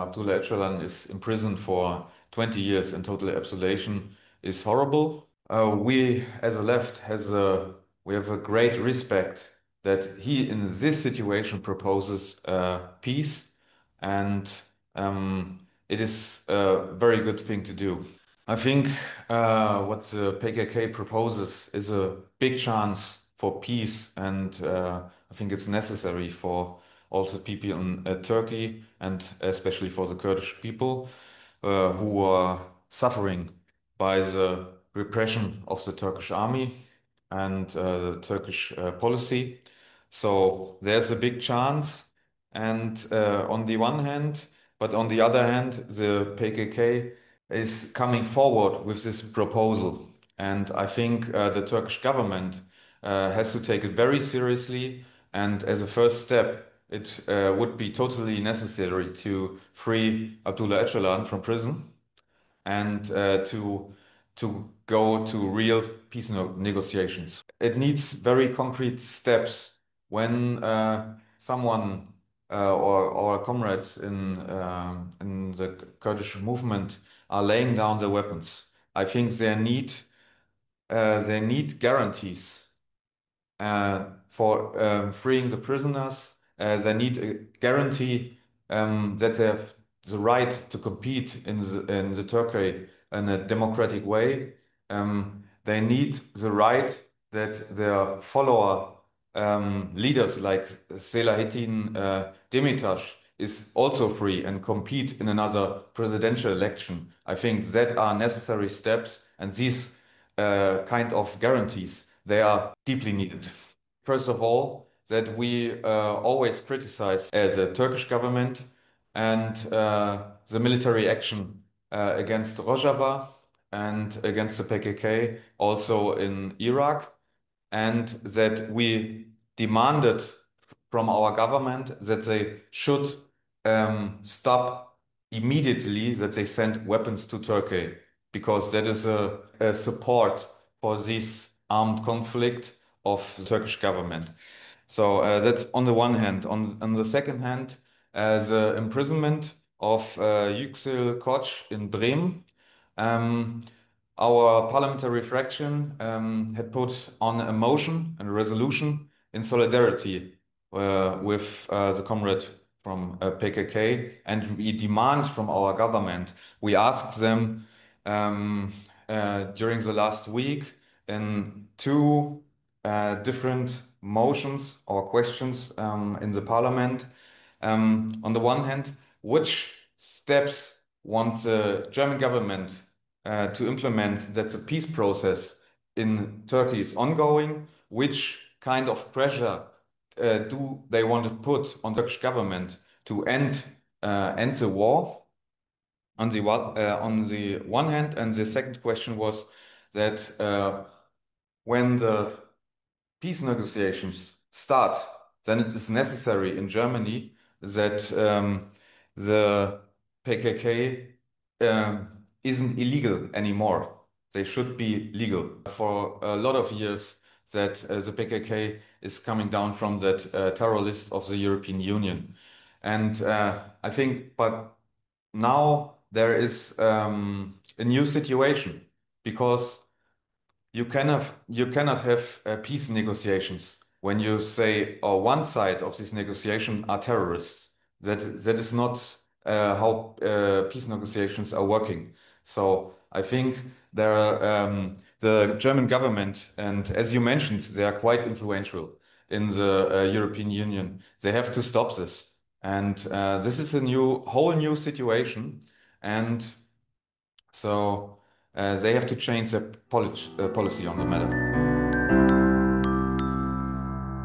Abdullah Öcalan is imprisoned for 20 years in total isolation is horrible. We as a left we have a great respect that he in this situation proposes peace, and it is a very good thing to do. I think what the PKK proposes is a big chance for peace, and I think it's necessary for also people in Turkey, and especially for the Kurdish people who are suffering by the repression of the Turkish army and the Turkish policy. So there's a big chance, and on the one hand, but on the other hand, the PKK is coming forward with this proposal. And I think the Turkish government has to take it very seriously. And as a first step, it would be totally necessary to free Abdullah Öcalan from prison and to go to real peace negotiations. It needs very concrete steps when someone or comrades in the Kurdish movement are laying down their weapons. I think they need guarantees for freeing the prisoners. They need a guarantee that they have the right to compete in the Turkey in a democratic way. They need the right that their follower leaders like Selahattin Demirtas is also free and compete in another presidential election. I think that are necessary steps, and these kind of guarantees, they are deeply needed. First of all, that we always criticize the Turkish government and the military action against Rojava and against the PKK, also in Iraq, and that we demanded from our government that they should stop immediately that they send weapons to Turkey, because that is a support for this armed conflict of the Turkish government. So that's on the one hand. On the second hand, the imprisonment of Yüksel Koç in Bremen. Um, our parliamentary fraction had put on a motion and a resolution in solidarity with the comrade from PKK, and we demand from our government. We asked them during the last week in two different motions or questions in the parliament. On the one hand, which steps want the German government to implement that the peace process in Turkey is ongoing? Which kind of pressure do they want to put on the Turkish government to end the war? On on the one hand, and the second question was that when the peace negotiations start, then it is necessary in Germany that the PKK isn't illegal anymore. They should be legal. For a lot of years, that the PKK is coming down from that terror list of the European Union. And I think, but now there is a new situation, because you cannot have peace negotiations when you say, oh, one side of this negotiation are terrorists. That is not how peace negotiations are working. So I think the German government, and as you mentioned, they are quite influential in the European Union. They have to stop this, and this is a whole new situation, and so they have to change their policy on the matter.